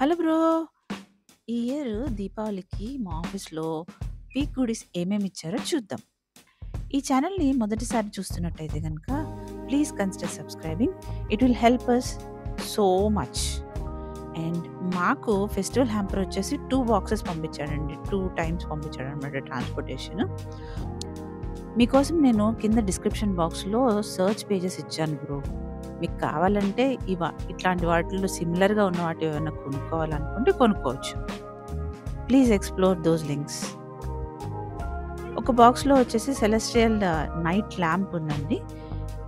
Hello bro. ఈ year దీపావళికి మా ఆఫీస్‌లో పీక్ గుడీస్ ఏమేమి ఇచ్చారో చూద్దాం. ఈ ఛానెల్‌ని మొదటిసారి చూస్తున్నట్టయితే గనక please consider subscribing. It will help us so much. And మాకు ఫెస్టివల్ హ్యాంపర్ వచ్చేసి 2 బాక్సెస్ పంపించాడండి. 2 టైమ్స్ పంపించాడనమాట ట్రాన్స్‌పోర్టేషన్. మీకోసం నేను కింద డిస్క్రిప్షన్ బాక్స్‌లో సెర్చ్ పేజెస్ ఇచ్చాను బ్రో. మీకు కావాలంటే ఇట్లాంటి వాటిల్లో సిమిలర్‌గా ఉన్న వాటివి ఏమైనా కొనుక్కోవాలనుకుంటే కొనుక్కోవచ్చు. Please explore those links. ఒక బాక్స్‌లో వచ్చేసి సెలెస్టియల్ నైట్ ల్యాంప్ ఉందండి.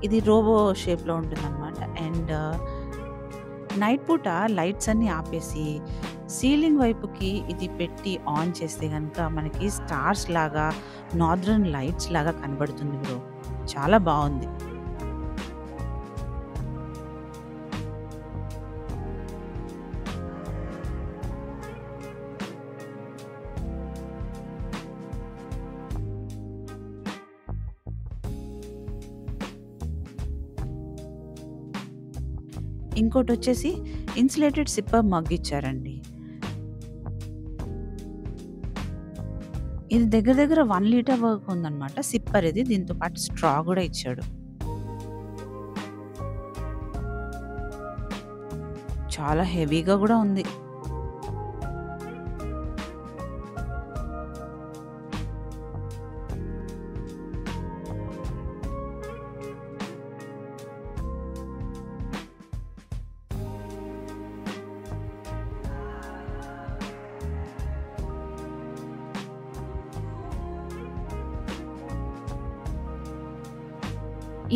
ఇది రోబో షేప్‌లో ఉంటుందనమాట. అండ్ నైట్ పూట లైట్స్ అన్నీ ఆపేసి సీలింగ్ వైపుకి ఇది పెట్టి ఆన్ చేస్తే గనక మనకి స్టార్స్ లాగా, నార్దర్న్ లైట్స్ లాగా కనబడుతుంది బ్రో. చాలా బావుంది. ఇంకోటొచ్చేసి ఇన్సులేటెడ్ సిప్పర్ మగ్ ఇచ్చారండి. ఇది దగ్గర దగ్గర 1 లీటర్ వరకు ఉందనమాట. సిప్పర్ ఇది. దీంతో పాటు స్ట్రా గూడా ఇచ్చాడు. చాలా హెవీగా గూడా ఉంది.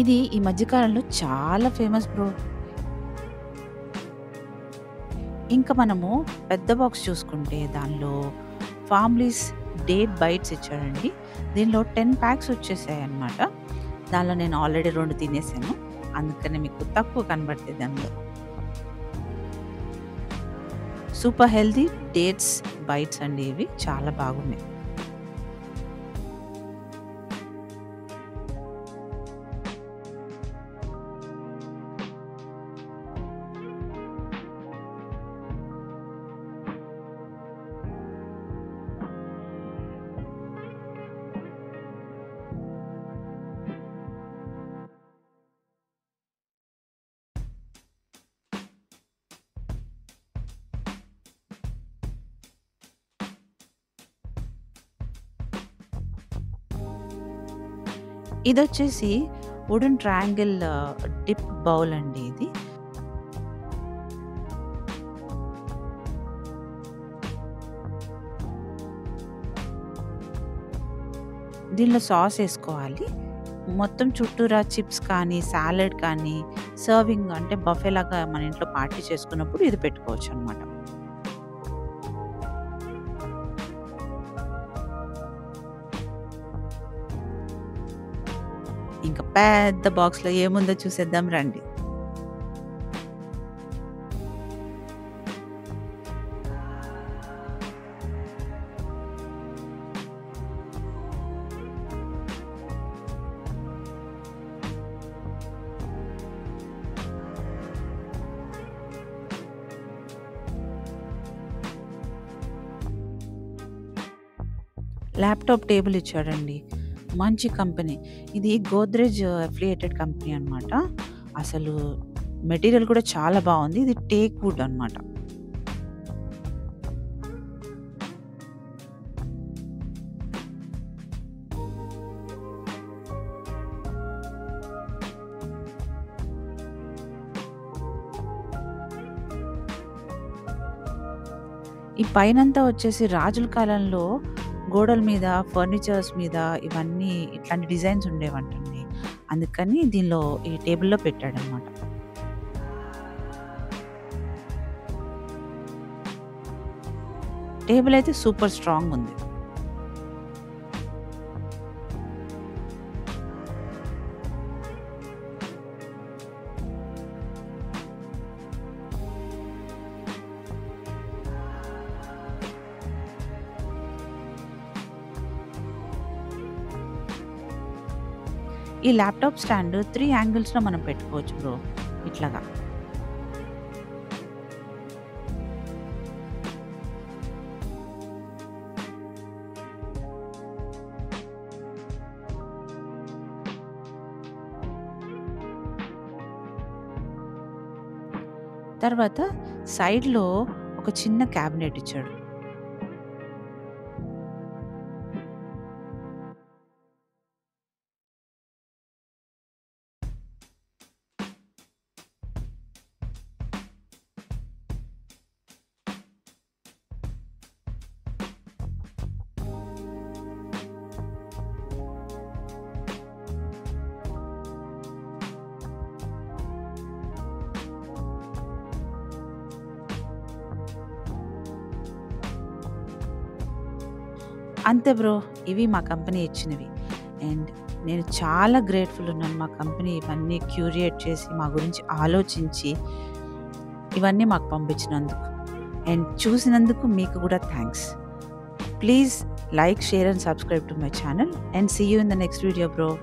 ఇది ఈ మధ్య కాలంలో చాలా ఫేమస్ బ్రో. ఇంకా మనము పెద్ద బాక్స్ చూసుకుంటే దానిలో ఫార్మ్‌లీస్ డేట్ బైట్స్ ఇచ్చాడండి. దీనిలో 10 ప్యాక్స్ వచ్చేసాయన్నమాట. దానిలో నేను ఆల్రెడీ 2 తినేసాను. అందుకని మీకు తక్కువ కనబడతాయి దానిలో. సూపర్ హెల్తీ డేట్స్ బైట్స్ అండి ఇవి. చాలా బాగున్నాయి. ఇదొచ్చేసి వుడెన్ ట్రయాంగిల్ డిప్ బౌల్ అండి ఇది. దీనిలో సాస్ ఏసుకోవాలి. మొత్తం చుట్టూరా చిప్స్ కానీ, సాలడ్ కానీ, సర్వింగ్ అంటే బఫేలాగా మన ఇంట్లో పార్టీ చేసుకున్నప్పుడు ఇది పెట్టుకోవచ్చనమాట. ఇంకా పెద్ద బాక్స్‌లో ఏముందో చూసేద్దాం రండి. ల్యాప్‌టాప్ టేబుల్ ఇచ్చాడండి. మంచి కంపెనీ. ఇది గోద్రేజ్ అఫిలియేటెడ్ కంపెనీ అనమాట. అసలు మెటీరియల్ కూడా చాలా బావుంది. ఇది టేక్ వుడ్ అనమాట. ఈ పైనంతా వచ్చేసి రాజుల కాలంలో గోడల మీద, ఫర్నిచర్స్ మీద ఇవన్నీ ఇట్లాంటి డిజైన్స్ ఉండేవంటండి. అందుకని దీనిలో ఈ టేబుల్‌లో పెట్టాడనమాట. టేబుల్ అయితే సూపర్ స్ట్రాంగ్ ఉంది. ఈ ల్యాప్‌టాప్ స్టాండ్ 3 యాంగిల్స్‌లో మనం పెట్టుకోవచ్చు బ్రో. ఇట్లాగా. తర్వాత సైడ్‌లో ఒక చిన్న క్యాబినెట్ ఇచ్చాడు. అంతే బ్రో. ఇవి మా కంపెనీ ఇచ్చినవి. అండ్ నేను చాలా గ్రేట్‌ఫుల్ ఉన్నాను. మా కంపెనీ ఇవన్నీ క్యూరియేట్ చేసి, మా గురించి ఆలోచించి, ఇవన్నీ మాకు పంపించినందుకు. అండ్ చూసినందుకు మీకు కూడా thanks. Please like, share and subscribe to my channel and see you in the next video bro.